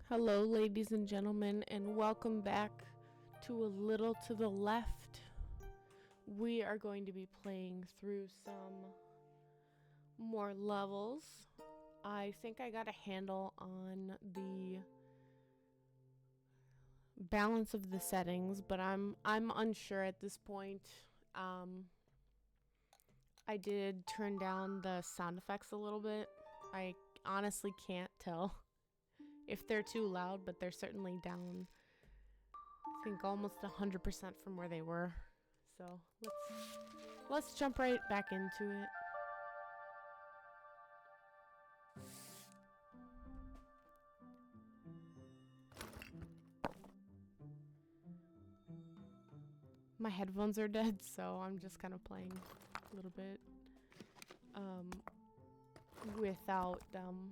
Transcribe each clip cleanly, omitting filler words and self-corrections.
Hello, ladies and gentlemen, and welcome back to A Little to the Left. We are going to be playing through some more levels. I think I got a handle on the balance of the settings, but I'm unsure at this point. I did turn down the sound effects a little bit. I honestly can't tell if they're too loud, but they're certainly down, I think, almost 100% from where they were. So let's jump right back into it. My headphones are dead, so I'm just kind of playing a little bit without them.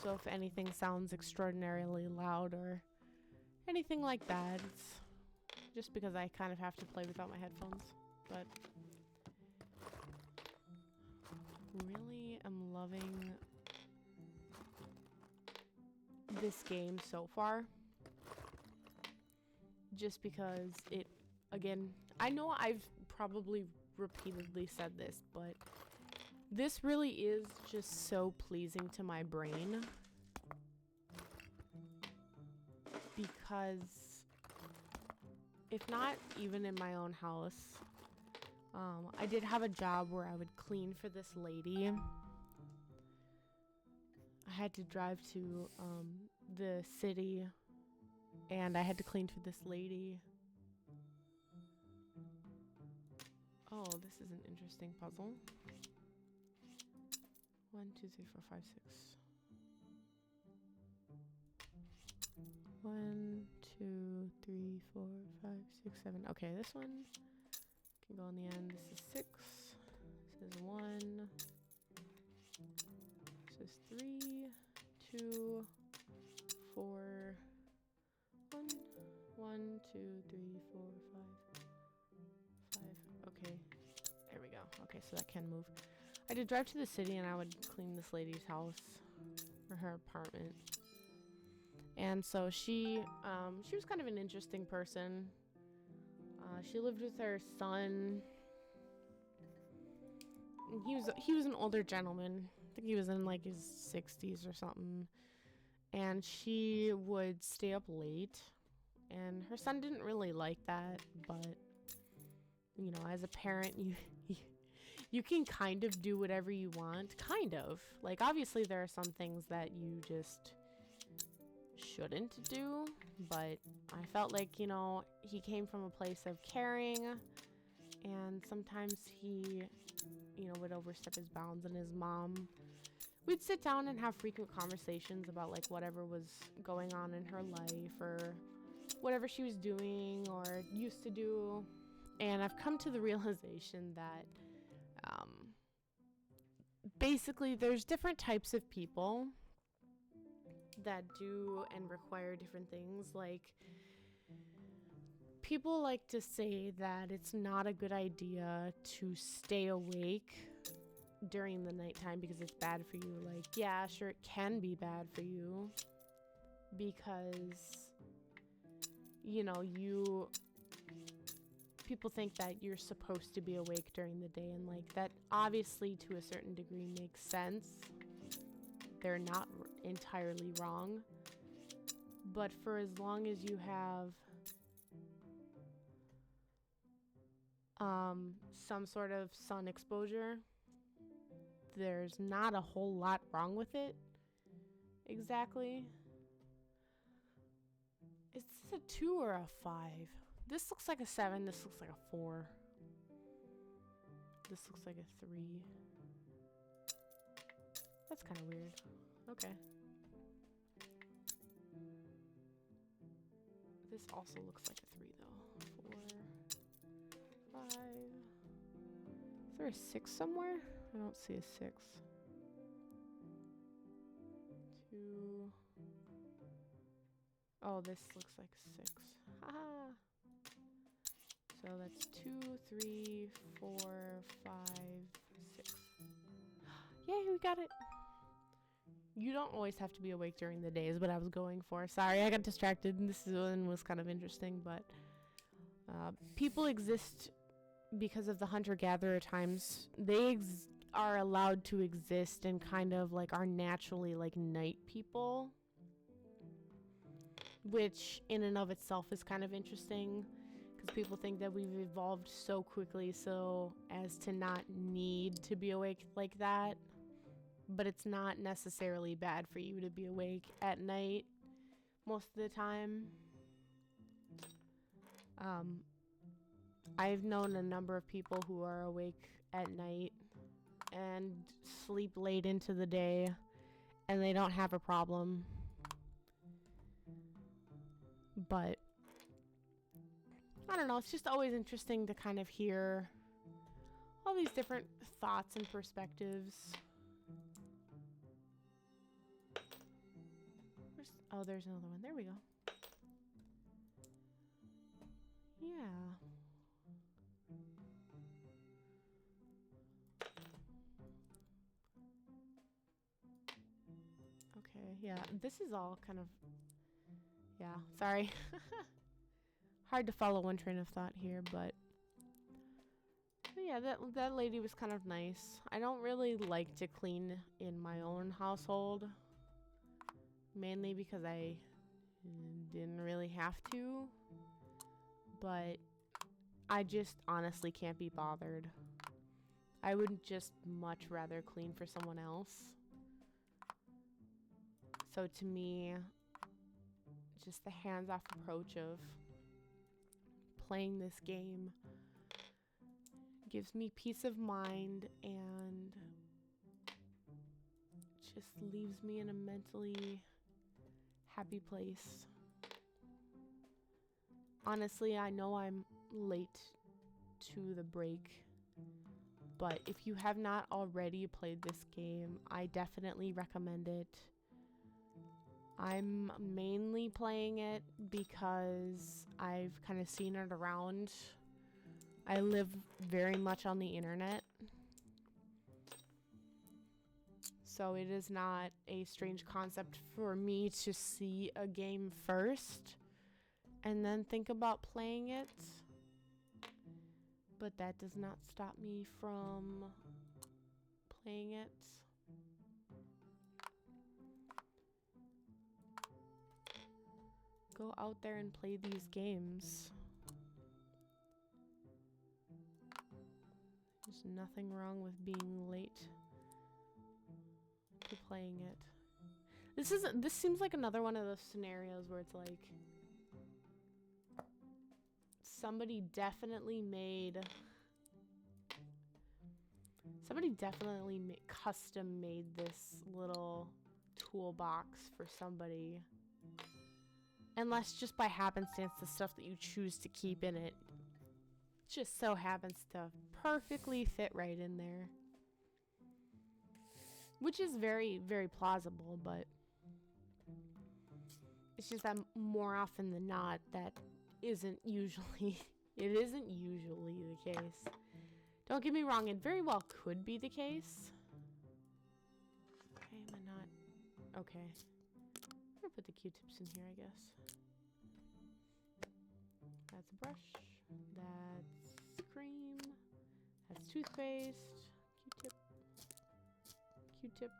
So if anything sounds extraordinarily loud or anything like that, it's just because I kind of have to play without my headphones. But really am loving this game so far. Just because it, again, I know I've probably repeatedly said this, but this really is just so pleasing to my brain. Because if not even in my own house, I did have a job where I would clean for this lady. I had to drive to the city and I had to clean for this lady. Oh, this is an interesting puzzle. 1, 2, 3, 4, 5, 6. 1, 2, 3, 4, 5, 6, 7. Okay, this one can go on the end. This is 6. This is 1. This is 3, 2, 4. 1, 2, 3, 4, 5. 5. Okay, there we go. Okay, so that can move. I did drive to the city and I would clean this lady's house or her apartment. And so she was kind of an interesting person. She lived with her son. He was an older gentleman. I think he was in like his 60s or something. And she would stay up late. And her son didn't really like that, but you know, as a parent, you can kind of do whatever you want. Kind of. Like, obviously there are some things that you just shouldn't do, but I felt like, you know, he came from a place of caring, and sometimes he, you know, would overstep his bounds. And his mom, we'd sit down and have frequent conversations about like whatever was going on in her life or whatever she was doing or used to do. And I've come to the realization that basically there's different types of people that do and require different things. Like, people like to say that it's not a good idea to stay awake during the nighttime because it's bad for you. Like, yeah, sure, it can be bad for you because, you know, people think that you're supposed to be awake during the day, and like that obviously to a certain degree makes sense. They're not entirely wrong, but for as long as you have some sort of sun exposure, there's not a whole lot wrong with it. Exactly. Is this a 2 or a 5? This looks like a 7. This looks like a 4. This looks like a 3. That's kind of weird. Okay. This also looks like a 3 though. 4, 5. Is there a 6 somewhere? I don't see a 6. 2. Oh, this looks like 6. Haha. So that's 2, 3, 4, 5, 6. Yay, we got it. You don't always have to be awake during the day is what I was going for. Sorry, I got distracted. This one was kind of interesting, but people exist because of the hunter-gatherer times. They are allowed to exist and kind of like are naturally like night people, which in and of itself is kind of interesting because people think that we've evolved so quickly so as to not need to be awake like that. But it's not necessarily bad for you to be awake at night most of the time. I've known a number of people who are awake at night and sleep late into the day, and they don't have a problem. But I don't know, it's just always interesting to kind of hear all these different thoughts and perspectives. Oh, there's another one. There we go. Yeah. Okay, yeah. This is all kind of... Yeah, sorry. Hard to follow one train of thought here, but yeah, that lady was kind of nice. I don't really like to clean in my own household. Mainly because I didn't really have to, but I just honestly can't be bothered. I would just much rather clean for someone else. So to me, just the hands-off approach of playing this game gives me peace of mind and just leaves me in a mentally happy place. Honestly, I know I'm late to the break, but if you have not already played this game, I definitely recommend it. I'm mainly playing it because I've kind of seen it around. I live very much on the internet, so it is not a strange concept for me to see a game first and then think about playing it. But that does not stop me from playing it. Go out there and play these games. There's nothing wrong with being late to playing it. This seems like another one of those scenarios where it's like somebody definitely custom made this little toolbox for somebody. Unless just by happenstance the stuff that you choose to keep in it just so happens to perfectly fit right in there. Which is very, very plausible, but it's just that more often than not it isn't usually the case. Don't get me wrong, it very well could be the case. Okay, am I not? Okay. I'm gonna put the Q-tips in here, I guess. That's a brush. That's cream. That's toothpaste. Q-tip. Q-tip.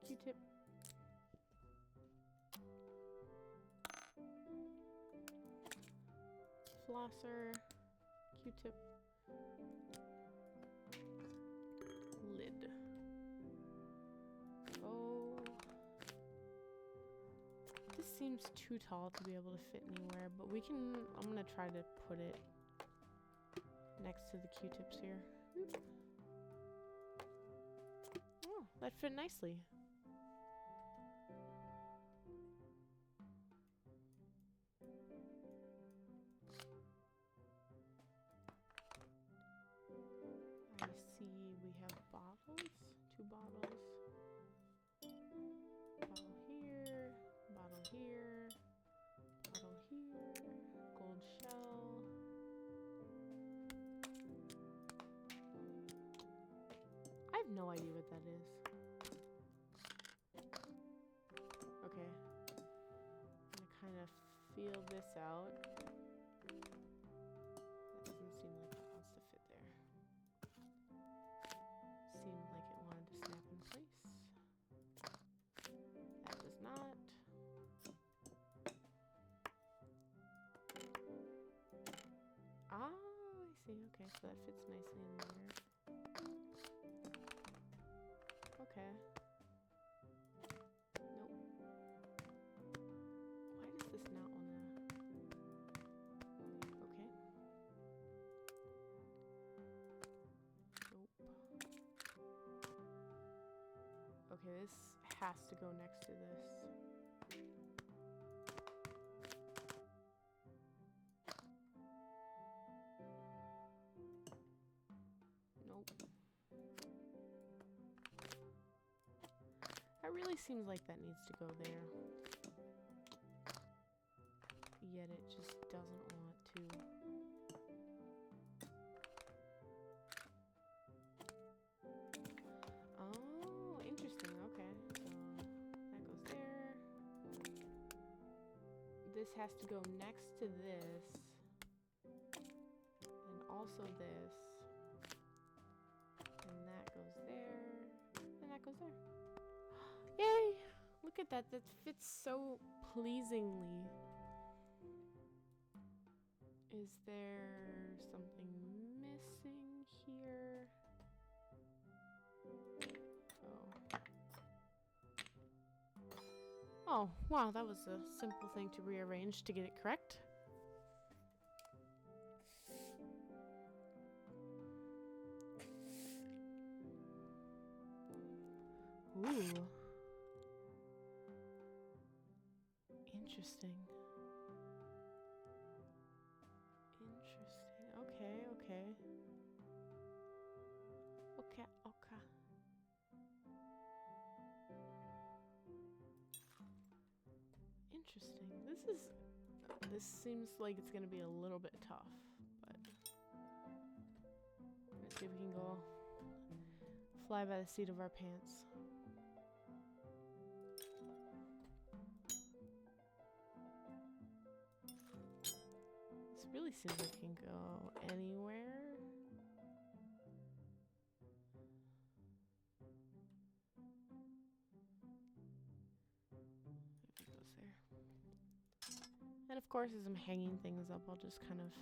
Q-tip. Flosser. Q-tip. Lid. Oh. This seems too tall to be able to fit anywhere, but I'm gonna try to put it next to the Q-tips here. Oop. Oh, that fit nicely. I see we have bottles, 2 bottles. Bottle here, bottle here, bottle here, gold shell. I have no idea what that is. feel this out. That doesn't seem like it wants to fit there. Seemed like it wanted to snap in place. That does not. Ah, I see. Okay, so that fits nicely in there. Okay. Nope. Why does this not wanna... Okay. Nope. Okay, this has to go next to this. Nope. That really seems like that needs to go there. Yet it just doesn't want to. Oh, interesting. Okay. So that goes there. This has to go next to this. And also this. And that goes there. And that goes there. Yay! Look at that. That fits so pleasingly. Is there something missing here? Oh, wow, that was a simple thing to rearrange to get it correct. Ooh. Interesting. Interesting. Okay, okay. Okay, okay. Interesting. This seems like it's gonna be a little bit tough, but let's see if we can go fly by the seat of our pants. This really seems like it can go anywhere. It goes there. And of course, as I'm hanging things up, I'll just kind of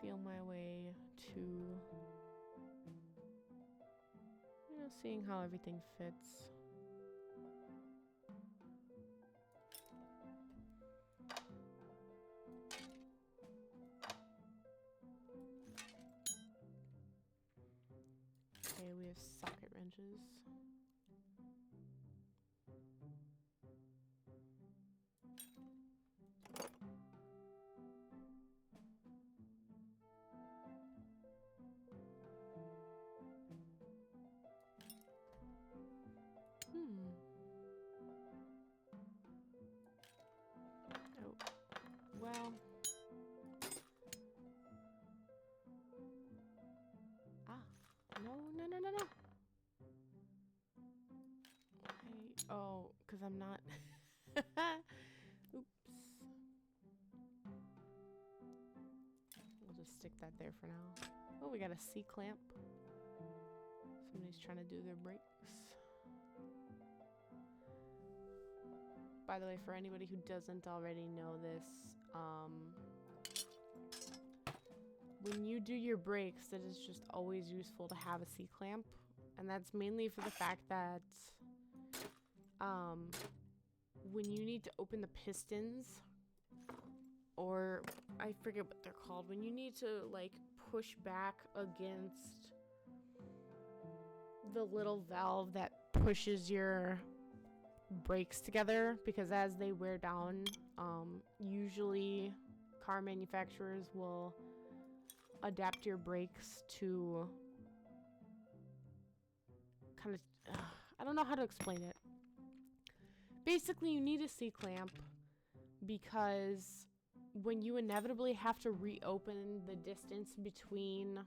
feel my way to, you know, seeing how everything fits. Okay, we have socket wrenches. Oh, well. No, no, no, no, no. Oh, because I'm not. Oops. We'll just stick that there for now. Oh, we got a C-clamp. Somebody's trying to do their brakes. By the way, for anybody who doesn't already know this, when you do your brakes, it is just always useful to have a C-clamp. And that's mainly for the fact that when you need to open the pistons, or I forget what they're called, when you need to like push back against the little valve that pushes your brakes together, because as they wear down, usually car manufacturers will adapt your brakes to kind of, I don't know how to explain it. Basically, you need a C-clamp because when you inevitably have to reopen the distance between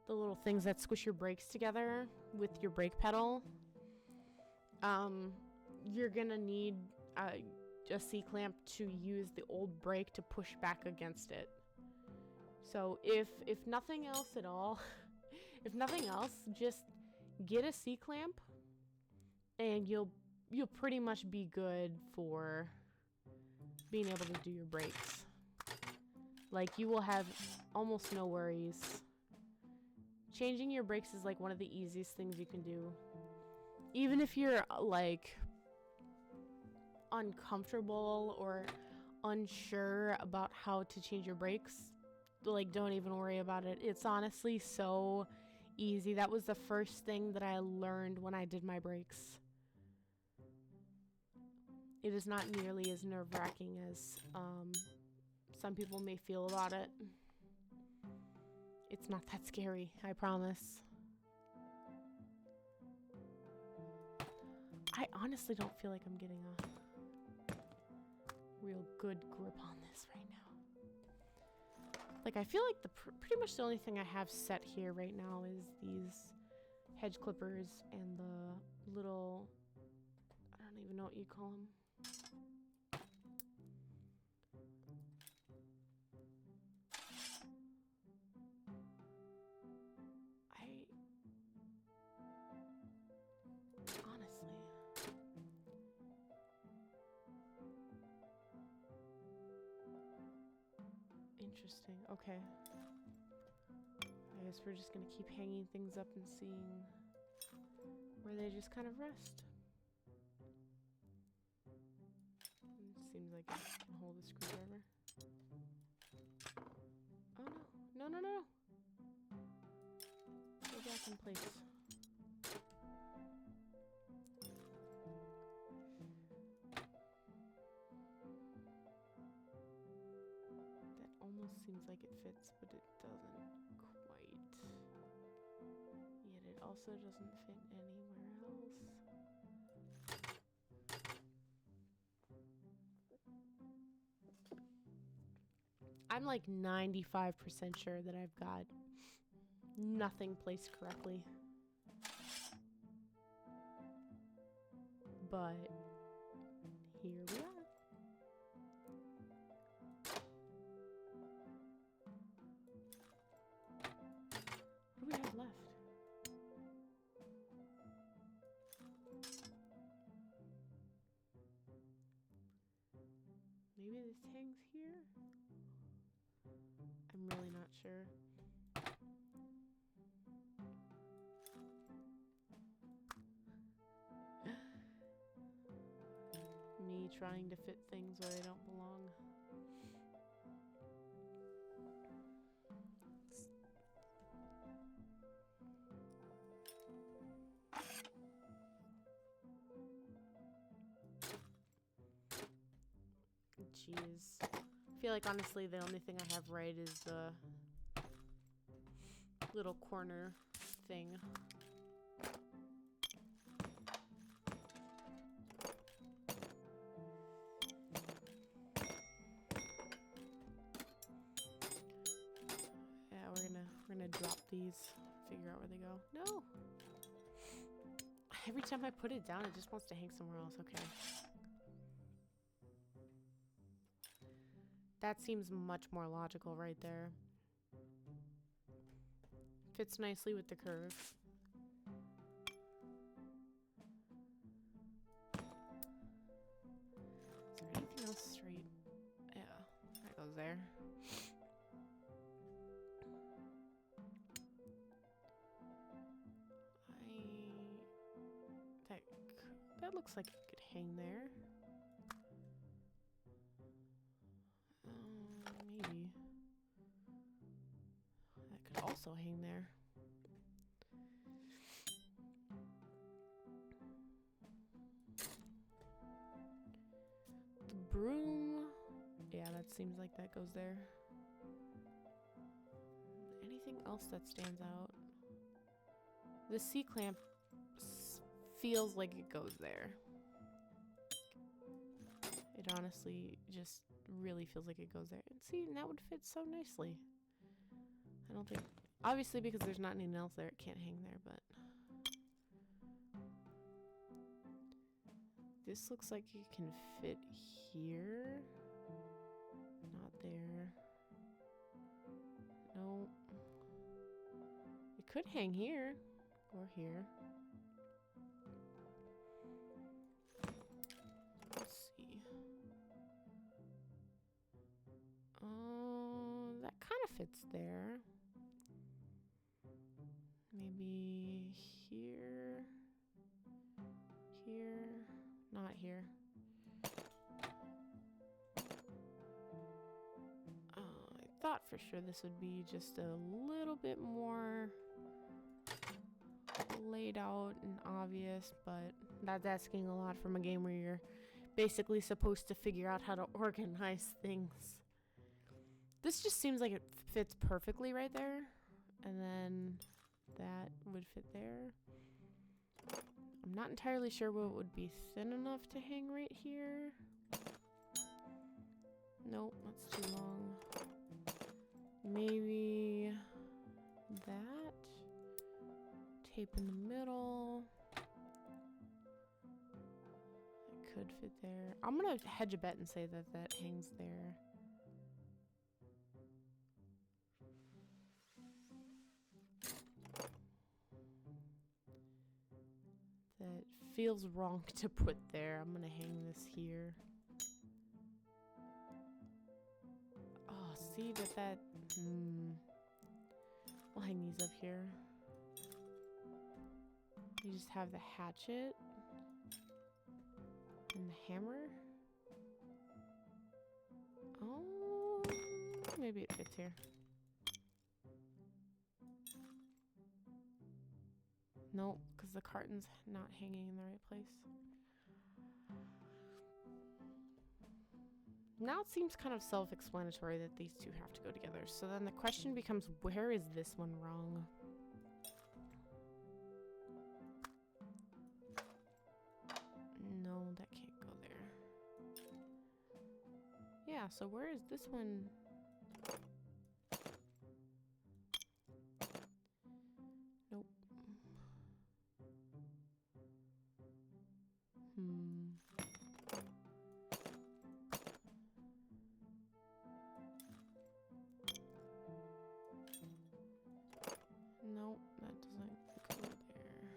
the little things that squish your brakes together with your brake pedal, you're gonna need a C-clamp to use the old brake to push back against it. So if nothing else at all, if nothing else, just get a C-clamp and you'll pretty much be good for being able to do your brakes. Like, you will have almost no worries. Changing your brakes is like one of the easiest things you can do. Even if you're like uncomfortable or unsure about how to change your brakes, like, don't even worry about it. It's honestly so easy. That was the first thing that I learned when I did my brakes. It is not nearly as nerve-wracking as some people may feel about it. It's not that scary, I promise. I honestly don't feel like I'm getting a real good grip on this right now. Like, I feel like pretty much the only thing I have set here right now is these hedge clippers and the little, I don't even know what you call them. Interesting. Okay. I guess we're just gonna keep hanging things up and seeing where they just kind of rest. It seems like it can hold a screwdriver. Oh no. No, no, no. Go back in place. Seems like it fits, but it doesn't quite. Yet it also doesn't fit anywhere else. I'm like 95% sure that I've got nothing placed correctly. But here we are. What do we have left? Maybe this hangs here? I'm really not sure. Me trying to fit things where they don't belong. Jeez. I feel like honestly the only thing I have right is the little corner thing. Yeah, we're gonna drop these, figure out where they go. No! Every time I put it down, it just wants to hang somewhere else. Okay. That seems much more logical right there. Fits nicely with the curve. Is there anything else straight? Yeah, that goes there. That looks like it could hang there. Maybe. That could also hang there. The broom. Yeah, that seems like that goes there. Anything else that stands out? The C-clamp feels like it goes there. It honestly just really feels like it goes there. And see, and that would fit so nicely. I don't think... Obviously, because there's not anything else there, it can't hang there, but... This looks like it can fit here. Not there. No. It could hang here or here. Let's see. That kind of fits there. Maybe here. Here. Not here. I thought for sure this would be just a little bit more laid out and obvious, but that's asking a lot from a game where you're basically supposed to figure out how to organize things. This just seems like it fits perfectly right there, and then that would fit there. I'm not entirely sure what would be thin enough to hang right here. Nope, that's too long. Maybe that. Tape in the middle. It could fit there. I'm gonna hedge a bet and say that that hangs there. That feels wrong to put there. I'm gonna hang this here. Oh, see that We'll hang these up here. You just have the hatchet and the hammer. Oh, maybe it fits here. Nope, because the carton's not hanging in the right place. Now it seems kind of self-explanatory that these two have to go together. So then the question becomes, where is this one wrong? No, that can't go there. Yeah, so where is this one? Nope. Nope, that doesn't go there.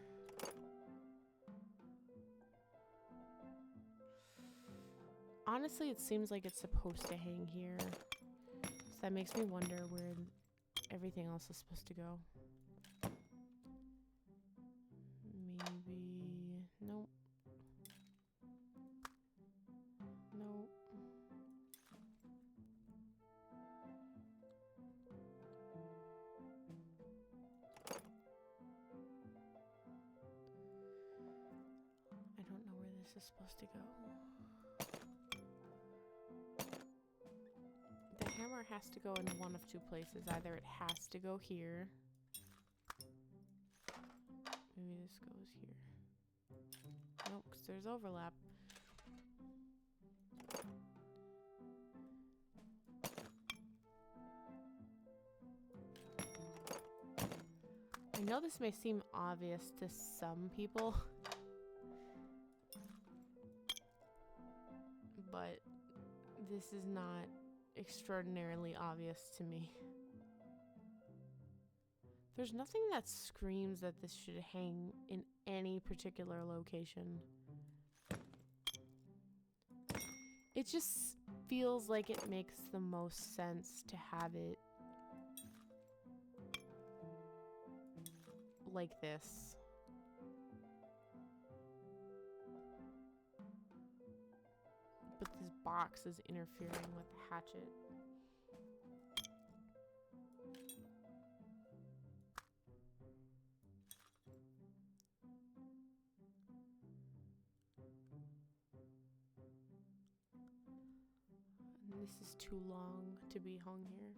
Honestly, it seems like it's supposed to hang here. So that makes me wonder where everything else is supposed to go. Maybe... Nope. Nope. I don't know where this is supposed to go. The hammer has to go in one of two places. Either it has to go here. Maybe this goes here. Nope, because there's overlap. I know this may seem obvious to some people, but this is not extraordinarily obvious to me. There's nothing that screams that this should hang in any particular location. It just feels like it makes the most sense to have it like this. But this box is interfering with the hatchet. And this is too long to be hung here.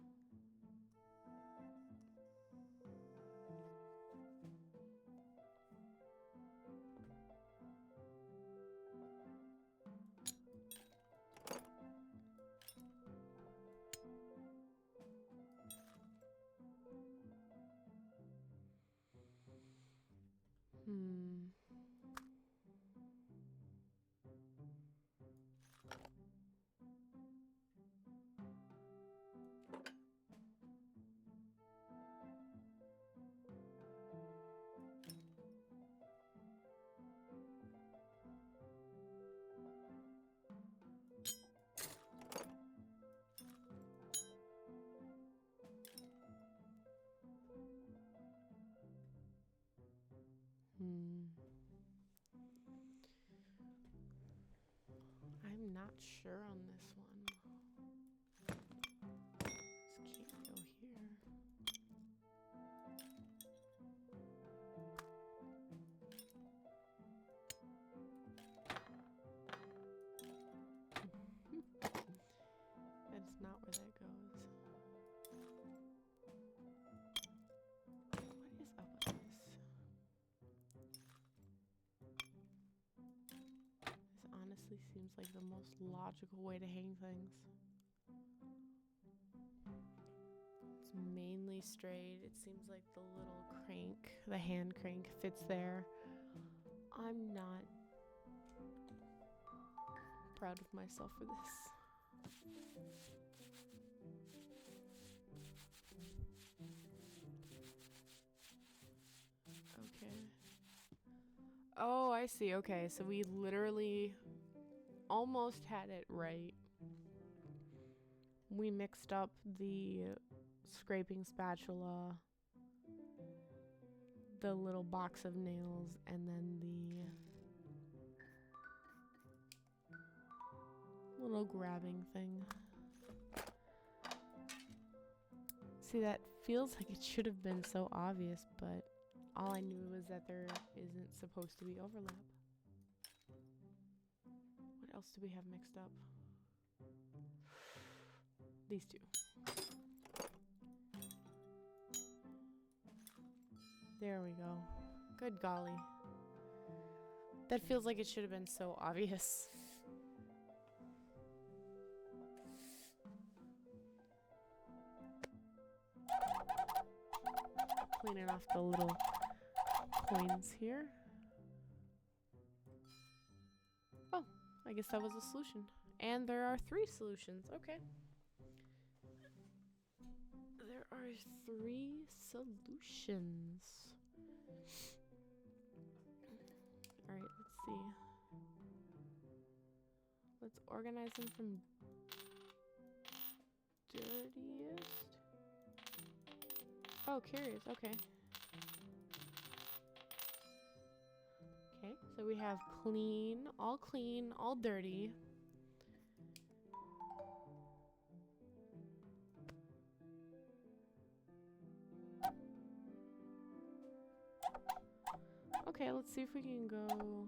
not sure on this one. This can't go here. That's not where that goes. What is up with this? This honestly seems like the most logical way to hang things. It's mainly straight. It seems like the little crank, the hand crank, fits there. I'm not proud of myself for this. Okay. Oh, I see. Okay, so we literally almost had it right. We mixed up the scraping spatula, the little box of nails, and then the little grabbing thing. See, that feels like it should have been so obvious, but all I knew was that there isn't supposed to be overlap. What else do we have mixed up? These two. There we go. Good golly. That feels like it should have been so obvious. Cleaning off the little coins here. Oh, I guess that was a solution. And there are 3 solutions. Okay. There are 3 solutions. Alright, let's see. Let's organize them from dirtiest. Oh, curious. Okay. Okay, so we have clean, all dirty. Okay, let's see if we can go.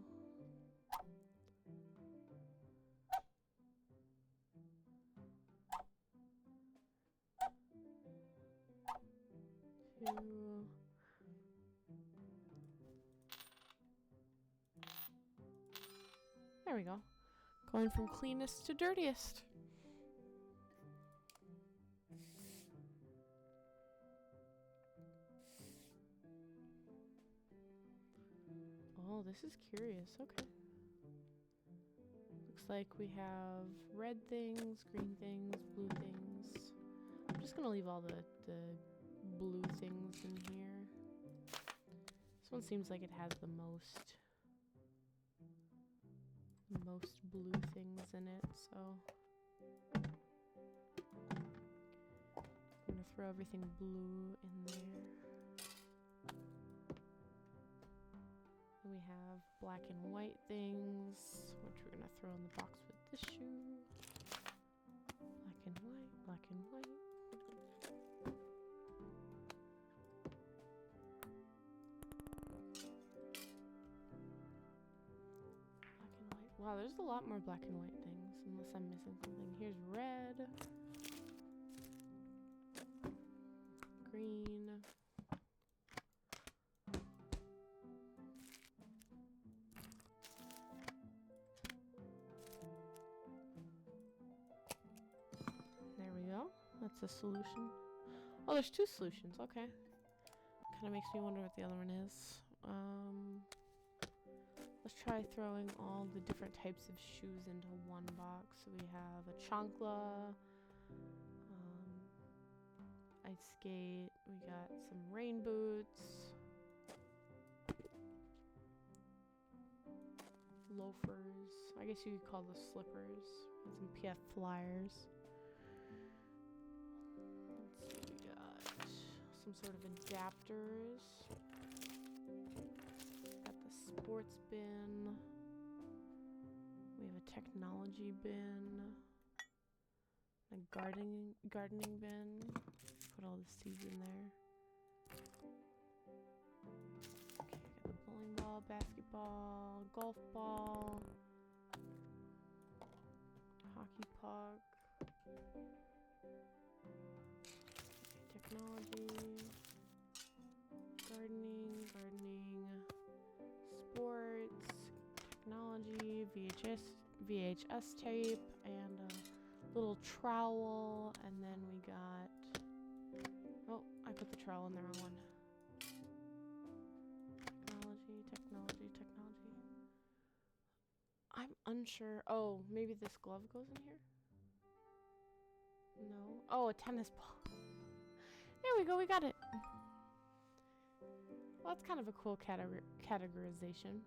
There we go. Going from cleanest to dirtiest. Oh, this is curious. Okay. Looks like we have red things, green things, blue things. I'm just gonna leave all the blue things in here. This one seems like it has the most blue things in it, so I'm gonna throw everything blue in there. And we have black and white things, which we're gonna throw in the box with this shoe. Black and white, black and white. Wow, there's a lot more black and white things, unless I'm missing something. Here's red. Green. There we go. That's a solution. Oh, there's 2 solutions. Okay. Kind of makes me wonder what the other one is. Let's try throwing all the different types of shoes into one box. So we have a chancla, ice skate, we got some rain boots, loafers, I guess you could call those slippers, and some PF flyers. Let's see, we got some sort of adapters. Sports bin. We have a technology bin. A gardening bin. Put all the seeds in there. Okay, got the bowling ball, basketball, golf ball, hockey puck. Technology, gardening, sports, technology, VHS tape, and a little trowel, and then we got, oh, I put the trowel in the wrong one. Technology. I'm unsure. Oh, maybe this glove goes in here? No. Oh, a tennis ball. There we go, we got it. Well, that's kind of a cool categorization.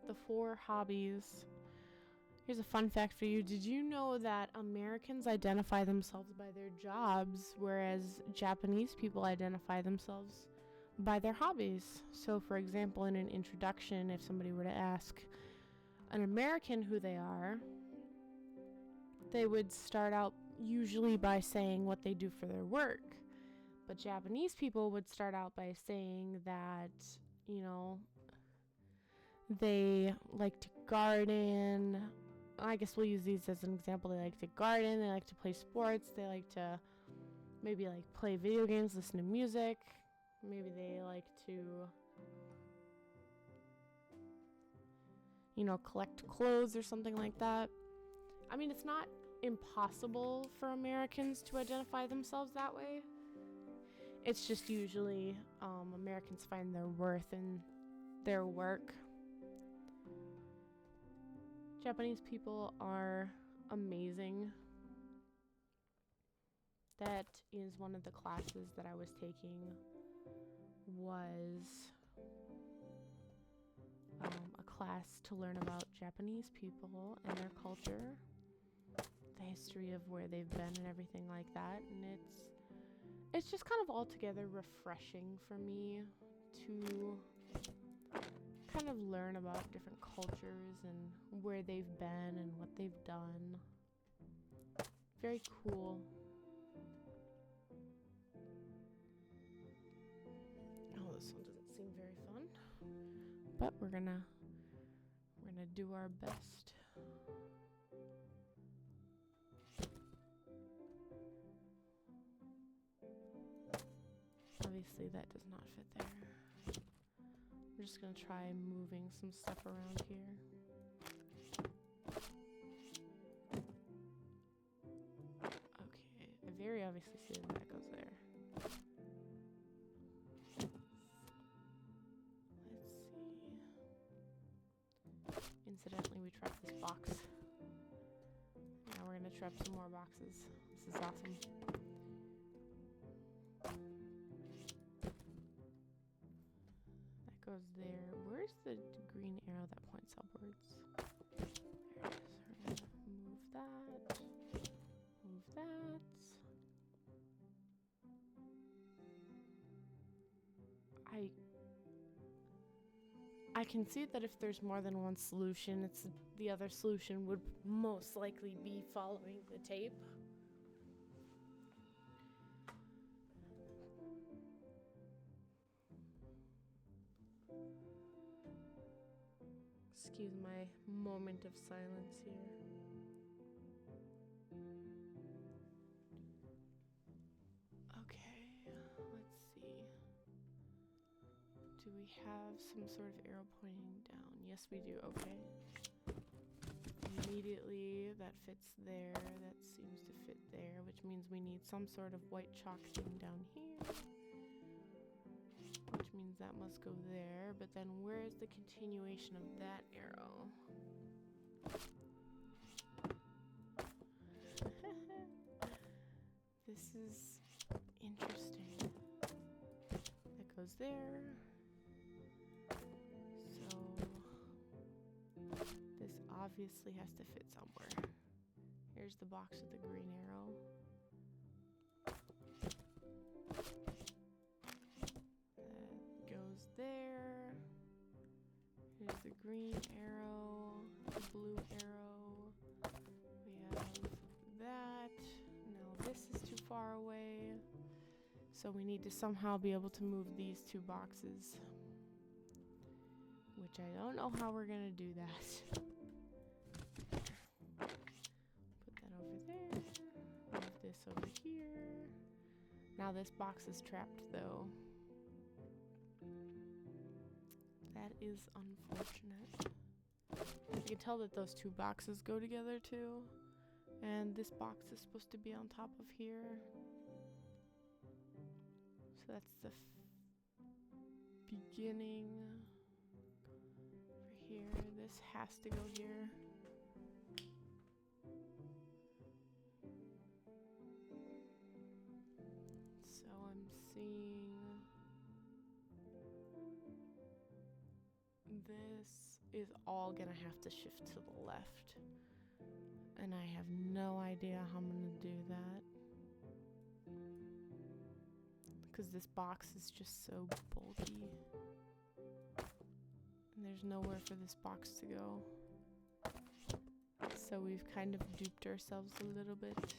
The 4 hobbies. Here's a fun fact for you. Did you know that Americans identify themselves by their jobs, whereas Japanese people identify themselves by their hobbies? So, for example, in an introduction, if somebody were to ask an American who they are, they would start out usually by saying what they do for their work. But Japanese people would start out by saying that, you know, they like to garden. I guess we'll use these as an example. They like to garden, they like to play sports, they like to maybe like play video games, listen to music. Maybe they like to, you know, collect clothes or something like that. I mean, it's not impossible for Americans to identify themselves that way. It's just usually Americans find their worth in their work. Japanese people are amazing. That is one of the classes that I was taking, was a class to learn about Japanese people and their culture, the history of where they've been and everything like that. And it's just kind of altogether refreshing for me to kind of learn about different cultures and where they've been and what they've done. Very cool. Oh, this one doesn't seem very fun, but we're gonna do our best. Obviously that does not fit there. I'm just gonna try moving some stuff around here. Okay, I very obviously see that goes there. Let's see. Incidentally, we trapped this box. Now we're gonna trap some more boxes. This is awesome. Goes there. Where's the green arrow that points upwards? There it is. We're gonna move that. Move that. I can see that if there's more than one solution, it's the other solution would most likely be following the tape. Excuse my moment of silence here. Okay, let's see. Do we have some sort of arrow pointing down? Yes, we do. Okay. Immediately, that fits there. That seems to fit there, which means we need some sort of white chalk thing down here. Which means that must go there, but then where is the continuation of that arrow? This is interesting. That goes there. So this obviously has to fit somewhere. Here's the box with the green arrow. There. Here's the green arrow. blue arrow. We have that. Now this is too far away. So we need to somehow be able to move these two boxes. Which I don't know how we're gonna do that. Put that over there. Move this over here. Now this box is trapped though. That is unfortunate. I can tell that those two boxes go together too. And this box is supposed to be on top of here. So that's the beginning. Over here. This has to go here. So I'm seeing this is all gonna have to shift to the left. And I have no idea how I'm gonna do that. Because this box is just so bulky. And there's nowhere for this box to go. So we've kind of duped ourselves a little bit.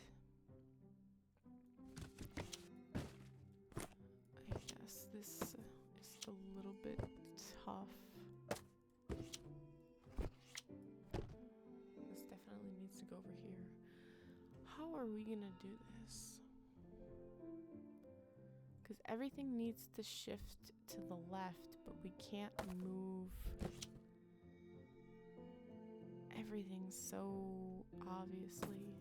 I guess this is a little bit tough. This definitely needs to go over here. How are we gonna do this? Because everything needs to shift to the left, but we can't move everything so obviously.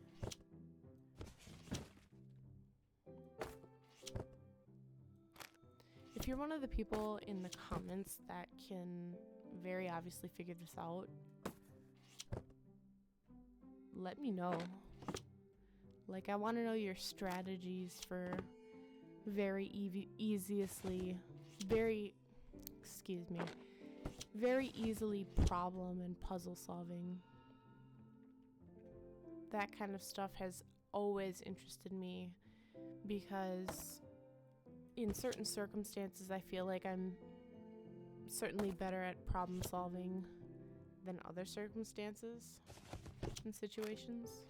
If you're one of the people in the comments that can very obviously figure this out, let me know. Like, I want to know your strategies for very easily problem and puzzle solving. That kind of stuff has always interested me because in certain circumstances I feel like I'm certainly better at problem solving than other circumstances and situations.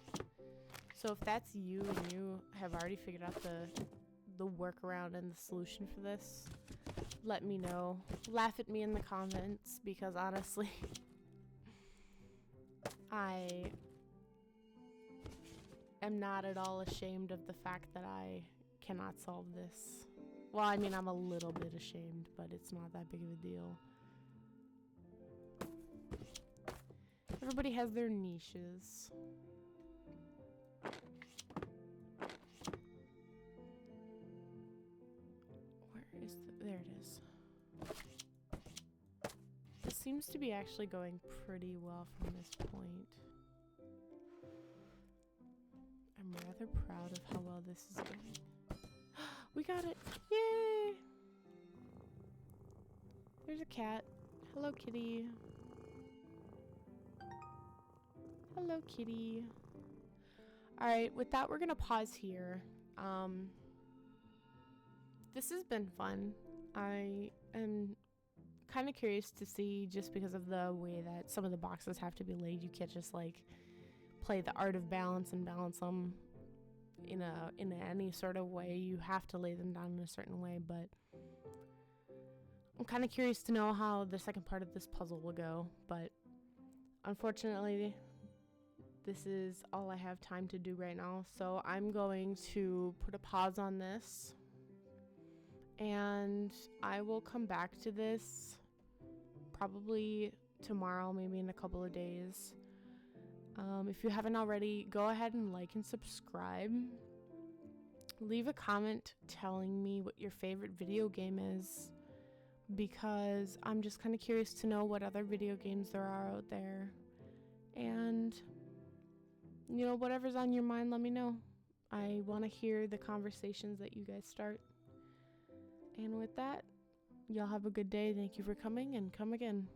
So if that's you and you have already figured out the workaround and the solution for this, let me know. Laugh at me in the comments, because honestly I am not at all ashamed of the fact that I cannot solve this. Well, I mean, I'm a little bit ashamed, but it's not that big of a deal. Everybody has their niches. There it is. This seems to be actually going pretty well from this point. I'm rather proud of how well this is going. We got it! Yay! There's a cat. Hello, kitty. Hello, kitty. Alright, with that, we're gonna pause here. This has been fun. I am kind of curious to see, just because of the way that some of the boxes have to be laid, you can't just like play the art of balance and balance them in any sort of way. You have to lay them down in a certain way, but I'm kind of curious to know how the second part of this puzzle will go, but unfortunately this is all I have time to do right now, so I'm going to put a pause on this. And I will come back to this probably tomorrow, maybe in a couple of days. If you haven't already, go ahead and like and subscribe. Leave a comment telling me what your favorite video game is, because I'm just kind of curious to know what other video games there are out there. And, you know, whatever's on your mind, let me know. I want to hear the conversations that you guys start. And with that, y'all have a good day. Thank you for coming, and come again.